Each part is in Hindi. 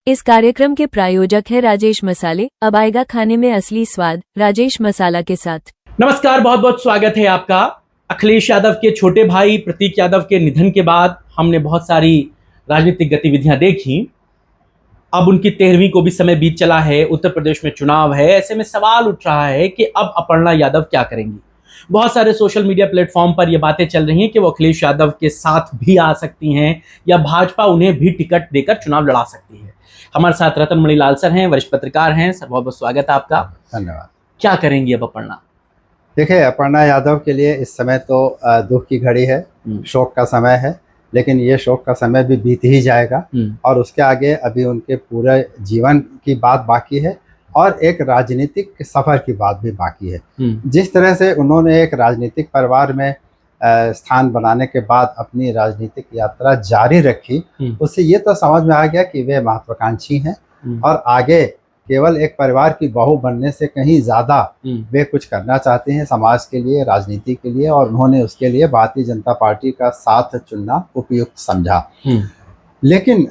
इस कार्यक्रम के प्रायोजक है राजेश मसाले। अब आएगा खाने में असली स्वाद राजेश मसाला के साथ। नमस्कार, बहुत बहुत स्वागत है आपका। अखिलेश यादव के छोटे भाई प्रतीक यादव के निधन के बाद हमने बहुत सारी राजनीतिक गतिविधियां देखी। अब उनकी 13वीं को भी समय बीत चला है, उत्तर प्रदेश में चुनाव है। ऐसे में सवाल उठ रहा है कि अब अपर्णा यादव क्या करेंगी। बहुत सारे सोशल मीडिया प्लेटफॉर्म पर यह बातें चल रही हैं कि वो अखिलेश यादव के साथ भी आ सकती हैं या भाजपा उन्हें भी टिकट देकर चुनाव लड़ा सकती है। हमारे साथ रतन मणिलाल सर हैं, वरिष्ठ पत्रकार हैं। सर, बहुत बहुत स्वागत है आपका। धन्यवाद। क्या करेंगी अब अपर्णा? देखिए, अपर्णा यादव के लिए इस समय तो दुख की घड़ी है, शोक का समय है, लेकिन ये शोक का समय भी बीत ही जाएगा और उसके आगे अभी उनके पूरे जीवन की बात बाकी है और एक राजनीतिक सफर की बात भी बाकी है। जिस तरह से उन्होंने एक राजनीतिक परिवार में स्थान बनाने के बाद अपनी राजनीतिक यात्रा जारी रखी, उससे ये तो समझ में आ गया कि वे महत्वाकांक्षी हैं और आगे केवल एक परिवार की बहू बनने से कहीं ज़्यादा वे कुछ करना चाहते हैं समाज के लिए, राजनीति के लिए, और उन्होंने उसके लिए भारतीय जनता पार्टी का साथ चुनना उपयुक्त समझा। लेकिन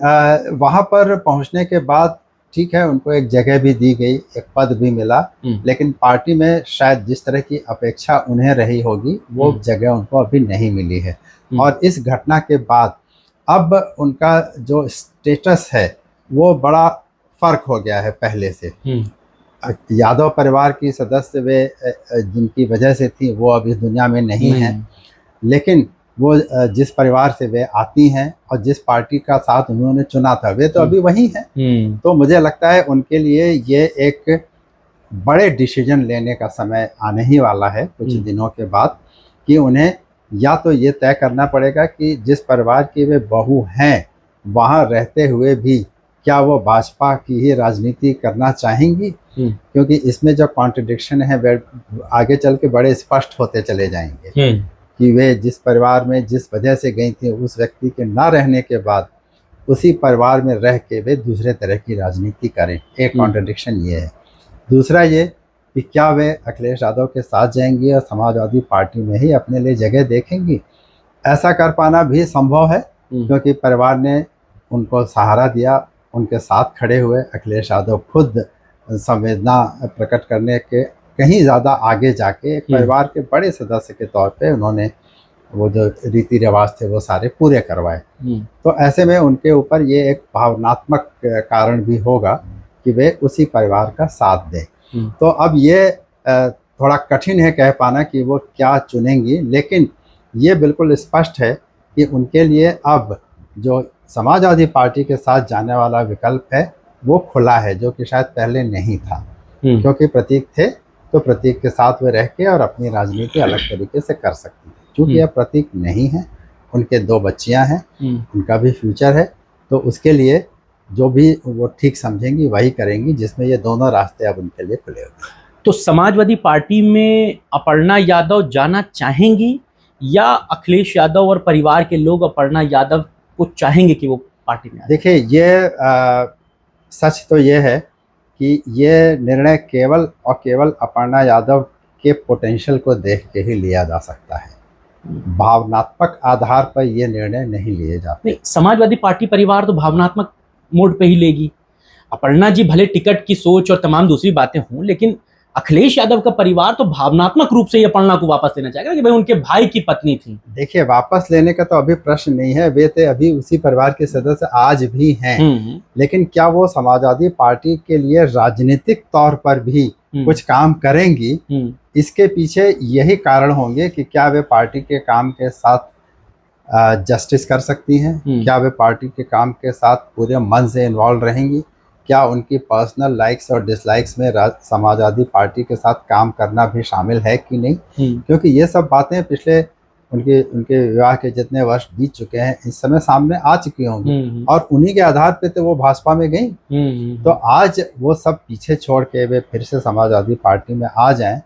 वहाँ पर पहुँचने के बाद ठीक है, उनको एक जगह भी दी गई, एक पद भी मिला, लेकिन पार्टी में शायद जिस तरह की अपेक्षा उन्हें रही होगी वो जगह उनको अभी नहीं मिली है। और इस घटना के बाद अब उनका जो स्टेटस है वो बड़ा फर्क हो गया है पहले से। यादव परिवार की सदस्य वे जिनकी वजह से थी वो अब इस दुनिया में नहीं है, लेकिन वो जिस परिवार से वे आती हैं और जिस पार्टी का साथ उन्होंने चुना था वे तो अभी वही हैं। तो मुझे लगता है उनके लिए ये एक बड़े डिसीजन लेने का समय आने ही वाला है कुछ दिनों के बाद, कि उन्हें या तो ये तय करना पड़ेगा कि जिस परिवार की वे बहू हैं वहाँ रहते हुए भी क्या वो भाजपा की ही राजनीति करना चाहेंगी, क्योंकि इसमें जो कॉन्ट्रडिक्शन है वे आगे चल के बड़े स्पष्ट होते चले जाएंगे कि वे जिस परिवार में जिस वजह से गई थी उस व्यक्ति के ना रहने के बाद उसी परिवार में रह के वे दूसरे तरह की राजनीति करें। एक कॉन्ट्रडिक्शन ये है। दूसरा ये कि क्या वे अखिलेश यादव के साथ जाएंगी और समाजवादी पार्टी में ही अपने लिए जगह देखेंगी। ऐसा कर पाना भी संभव है क्योंकि परिवार ने उनको सहारा दिया, उनके साथ खड़े हुए। अखिलेश यादव खुद संवेदना प्रकट करने के कहीं ज़्यादा आगे जाके एक परिवार के बड़े सदस्य के तौर पे उन्होंने वो जो रीति रिवाज थे वो सारे पूरे करवाए। तो ऐसे में उनके ऊपर ये एक भावनात्मक कारण भी होगा कि वे उसी परिवार का साथ दें। तो अब ये थोड़ा कठिन है कह पाना कि वो क्या चुनेंगी, लेकिन ये बिल्कुल स्पष्ट है कि उनके लिए अब जो समाजवादी पार्टी के साथ जाने वाला विकल्प है वो खुला है, जो कि शायद पहले नहीं था। क्योंकि प्रतीक थे तो प्रतीक के साथ वे रह के और अपनी राजनीति अलग तरीके से कर सकती है। चूँकि अब प्रतीक नहीं है, उनके 2 बच्चियां हैं, उनका भी फ्यूचर है, तो उसके लिए जो भी वो ठीक समझेंगी वही करेंगी, जिसमें ये दोनों रास्ते अब उनके लिए खुले हुए। तो समाजवादी पार्टी में अपर्णा यादव जाना चाहेंगी या अखिलेश यादव और परिवार के लोग अपर्णा यादव को चाहेंगे कि वो पार्टी में आए? देखिए, ये सच तो ये है कि ये निर्णय केवल और केवल अपर्णा यादव के पोटेंशियल को देख के ही लिया जा सकता है। भावनात्मक आधार पर ये निर्णय नहीं लिए जाते। नहीं, समाजवादी पार्टी परिवार तो भावनात्मक मोड पे ही लेगी। अपर्णा जी भले टिकट की सोच और तमाम दूसरी बातें हों, लेकिन अखिलेश यादव का परिवार तो भावनात्मक रूप से अपर्णा को वापस लेना चाहेगा कि भाई उनके भाई की पत्नी थी। देखिए, वापस लेने का तो अभी प्रश्न नहीं है, वे तो अभी उसी परिवार के सदस्य आज भी हैं। लेकिन क्या वो समाजवादी पार्टी के लिए राजनीतिक तौर पर भी कुछ काम करेंगी, इसके पीछे यही कारण होंगे कि क्या वे पार्टी के काम के साथ जस्टिस कर सकती हैं, क्या वे पार्टी के काम के साथ पूरे मन से इन्वॉल्व रहेंगी, क्या उनकी पर्सनल लाइक्स और डिसलाइक्स में समाजवादी पार्टी के साथ काम करना भी शामिल है कि नहीं। क्योंकि ये सब बातें पिछले उनके विवाह के जितने वर्ष बीत चुके हैं इस समय सामने आ चुकी होंगी और उन्हीं के आधार पे तो वो भाजपा में गई। तो आज वो सब पीछे छोड़ के वे फिर से समाजवादी पार्टी में आ जाएं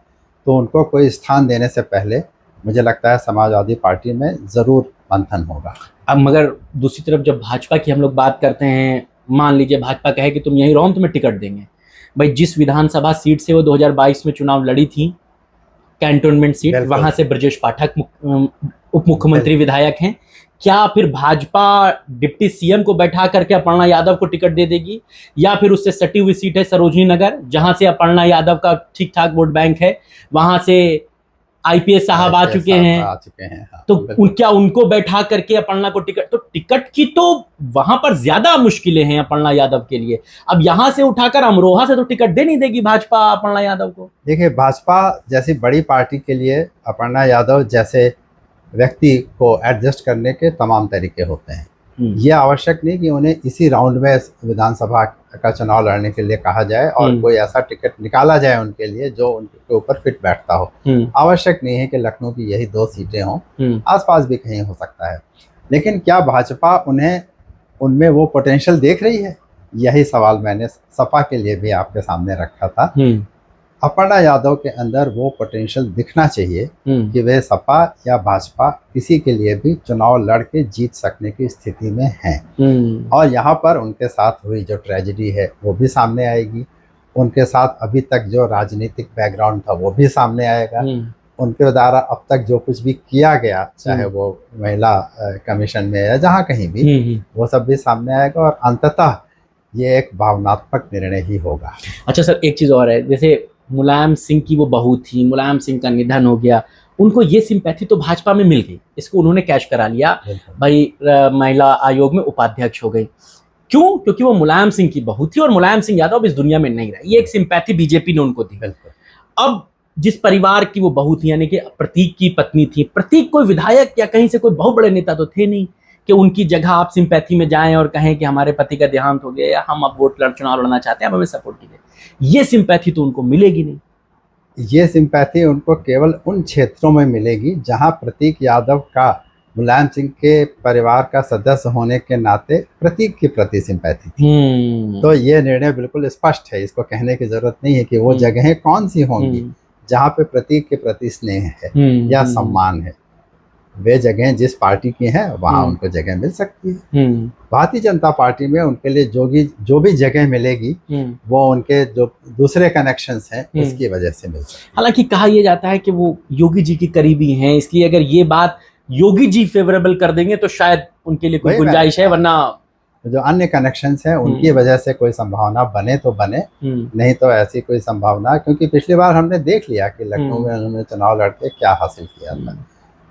तो उनको कोई स्थान देने से पहले मुझे लगता है समाजवादी पार्टी में ज़रूर मंथन होगा। अब मगर दूसरी तरफ जब भाजपा की हम लोग बात करते हैं, मान लीजिए भाजपा कहे कि तुम यहीं रहो, हम तुम्हें टिकट देंगे। भाई जिस विधानसभा सीट से वो 2022 में चुनाव लड़ी थी, कैंटोनमेंट सीट, वहां से ब्रजेश पाठक उप मुख्यमंत्री विधायक हैं। क्या फिर भाजपा डिप्टी सीएम को बैठा करके अपर्णा यादव को टिकट दे देगी, या फिर उससे सटी हुई सीट है सरोजनी नगर जहां से अपर्णा यादव का ठीक ठाक वोट बैंक है, वहां से आईपीएस साहब आ चुके हैं, हाँ, तो बिल्कुल। क्या उनको बैठा करके अपर्णा को टिकट, तो टिकट की तो वहां पर ज्यादा मुश्किलें हैं अपर्णा यादव के लिए। अब यहां से उठाकर अमरोहा से तो टिकट दे नहीं देगी भाजपा अपर्णा यादव को। देखिए, भाजपा जैसी बड़ी पार्टी के लिए अपर्णा यादव जैसे व्यक्ति को एडजस्ट करने के तमाम तरीके होते हैं। ये आवश्यक नहीं कि उन्हें इसी राउंड में विधानसभा का चुनाव लड़ने के लिए कहा जाए और कोई ऐसा टिकट निकाला जाए उनके लिए जो उनके ऊपर फिट बैठता हो। आवश्यक नहीं है कि लखनऊ की यही 2 सीटें हों, आसपास भी कहीं हो सकता है। लेकिन क्या भाजपा उन्हें उनमें वो पोटेंशियल देख रही है? यही सवाल मैंने सपा के लिए भी आपके सामने रखा था। अपर्णा यादव के अंदर वो पोटेंशियल दिखना चाहिए कि वे सपा या भाजपा किसी के लिए भी चुनाव लड़ के जीत सकने की स्थिति में हैं। और यहाँ पर उनके साथ हुई जो ट्रेजेडी है वो भी सामने आएगी, उनके साथ अभी तक जो राजनीतिक बैकग्राउंड था वो भी सामने आएगा, उनके द्वारा अब तक जो कुछ भी किया गया, चाहे वो महिला कमीशन में या जहाँ कहीं भी, वो सब भी सामने आएगा और अंततः ये एक भावनात्मक निर्णय ही होगा। अच्छा सर, एक चीज़ और है, जैसे मुलायम सिंह की वो बहू थी, मुलायम सिंह का निधन हो गया, उनको ये सिंपैथी तो भाजपा में मिल गई, इसको उन्होंने कैश करा लिया, भाई महिला आयोग में उपाध्यक्ष हो गई। क्यों? क्योंकि वो मुलायम सिंह की बहू थी और मुलायम सिंह यादव अब इस दुनिया में नहीं रहा। ये एक सिंपैथी बीजेपी ने उनको दी। अब जिस परिवार की वो बहू थी, यानी कि प्रतीक की पत्नी थी, प्रतीक कोई विधायक या कहीं से कोई बहुत बड़े नेता तो थे नहीं कि उनकी जगह आप सिंपैथी में जाएं और कहें कि हमारे पति का देहांत हो गया या हम अब चुनाव लड़ना चाहते हैं, अब हमें सपोर्ट कीजिए। ये सिंपैथी तो उनको मिलेगी नहीं। ये सिंपैथी उनको केवल उन क्षेत्रों में मिलेगी जहां प्रतीक यादव का मुलायम सिंह के परिवार का सदस्य होने के नाते प्रतीक के प्रति सिंपैथी थी। तो ये निर्णय बिल्कुल स्पष्ट है, इसको कहने की जरूरत नहीं है कि वो जगहें कौन सी होंगी जहाँ पे प्रतीक के प्रति स्नेह है या सम्मान है। वे जगह जिस पार्टी की हैं वहाँ उनको जगह मिल सकती है। भारतीय जनता पार्टी में उनके लिए जो भी जगह मिलेगी वो उनके जो दूसरे कनेक्शंस हैं उसकी वजह से मिल सकती है। हालांकि कहा यह जाता है कि वो योगी जी की करीबी हैं, इसलिए अगर ये बात योगी जी फेवरेबल कर देंगे तो शायद उनके लिए कोई गुंजाइश है, वरना जो अन्य कनेक्शंस हैं उनकी वजह से कोई संभावना बने तो बने, नहीं तो ऐसी कोई संभावना, क्योंकि पिछली बार हमने देख लिया कि लखनऊ में उन्होंने चुनाव लड़के क्या हासिल किया था।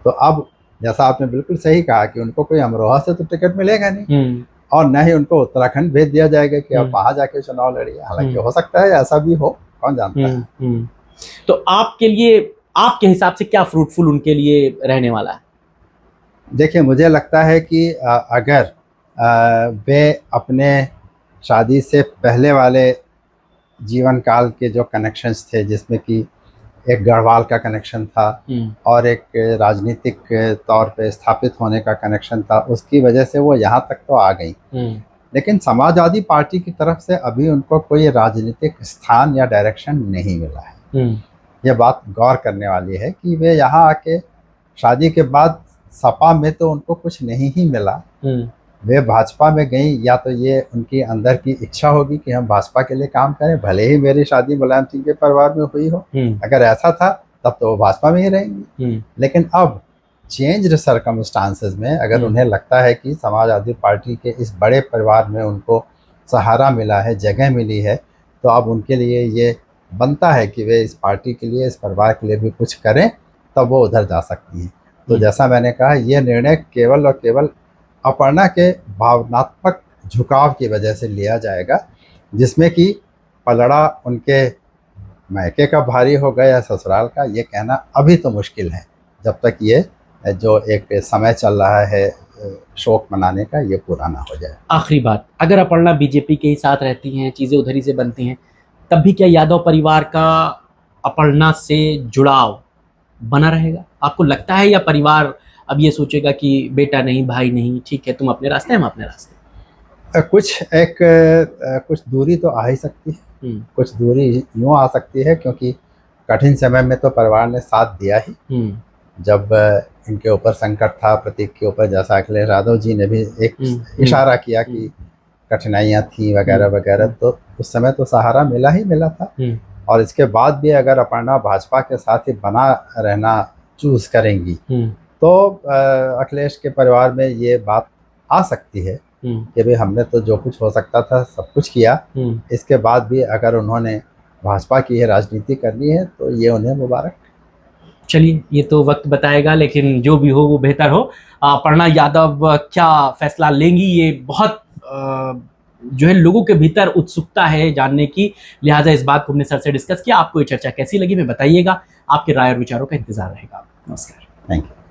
तो अब जैसा आपने बिल्कुल सही कहा कि उनको कोई अमरोहा से तो टिकट मिलेगा नहीं और न ही उनको उत्तराखंड भेज दिया जाएगा कि आप वहां जाके चुनाव लड़िए। हालांकि हो सकता है ऐसा भी हो, कौन जानता है। तो आपके लिए, आपके हिसाब से क्या फ्रूटफुल उनके लिए रहने वाला है? देखिए, मुझे लगता है कि अगर वे अपने शादी से पहले वाले जीवन काल के जो कनेक्शंस थे, जिसमें कि एक गढ़वाल का कनेक्शन था और एक राजनीतिक तौर पे स्थापित होने का कनेक्शन था, उसकी वजह से वो यहाँ तक तो आ गई। लेकिन समाजवादी पार्टी की तरफ से अभी उनको कोई राजनीतिक स्थान या डायरेक्शन नहीं मिला है। ये बात गौर करने वाली है कि वे यहाँ आके शादी के बाद सपा में तो उनको कुछ नहीं ही मिला, वे भाजपा में गई, या तो ये उनकी अंदर की इच्छा होगी कि हम भाजपा के लिए काम करें, भले ही मेरी शादी मुलायम सिंह के परिवार में हुई हो। अगर ऐसा था तब तो वो भाजपा में ही रहेंगी। लेकिन अब चेंज्ड सर्कमस्टांसेस में अगर उन्हें लगता है कि समाजवादी पार्टी के इस बड़े परिवार में उनको सहारा मिला है, जगह मिली है, तो अब उनके लिए ये बनता है कि वे इस पार्टी के लिए, इस परिवार के लिए भी कुछ करें, तब वो उधर जा सकती हैं। तो जैसा मैंने कहा, यह निर्णय केवल और केवल अपर्णा के भावनात्मक झुकाव की वजह से लिया जाएगा, जिसमें कि पलड़ा उनके मायके का भारी हो गया या ससुराल का, ये कहना अभी तो मुश्किल है, जब तक ये जो एक समय चल रहा है शोक मनाने का, ये पूरा ना हो जाए। आखिरी बात, अगर अपर्णा बीजेपी के ही साथ रहती हैं, चीज़ें उधर ही से बनती हैं, तब भी क्या यादव परिवार का अपर्णा से जुड़ाव बना रहेगा? आपको लगता है, या परिवार अब ये सोचेगा कि बेटा नहीं, भाई नहीं, ठीक है तुम अपने रास्ते, हम अपने रास्ते? कुछ दूरी तो आ ही सकती है, कुछ दूरी यूँ आ सकती है, क्योंकि कठिन समय में तो परिवार ने साथ दिया ही। जब इनके ऊपर संकट था, प्रतीक के ऊपर, जैसा अखिलेश यादव जी ने भी एक इशारा किया कि कठिनाइयाँ थी वगैरह वगैरह, तो उस समय तो सहारा मिला ही मिला था। और इसके बाद भी अगर अपर्णा भाजपा के साथ ही बना रहना चूज करेंगी तो अखिलेश के परिवार में ये बात आ सकती है कि भाई हमने तो जो कुछ हो सकता था सब कुछ किया, इसके बाद भी अगर उन्होंने भाजपा की है राजनीति करनी है तो ये उन्हें मुबारक। चलिए, ये तो वक्त बताएगा, लेकिन जो भी हो वो बेहतर हो। अपर्णा यादव क्या फैसला लेंगी, ये बहुत जो है लोगों के भीतर उत्सुकता है जानने की, लिहाजा इस बात को हमने सर से डिस्कस किया। आपको ये चर्चा कैसी लगी, मैं बताइएगा। आपके राय और विचारों का इंतजार रहेगा। नमस्कार। Thank you.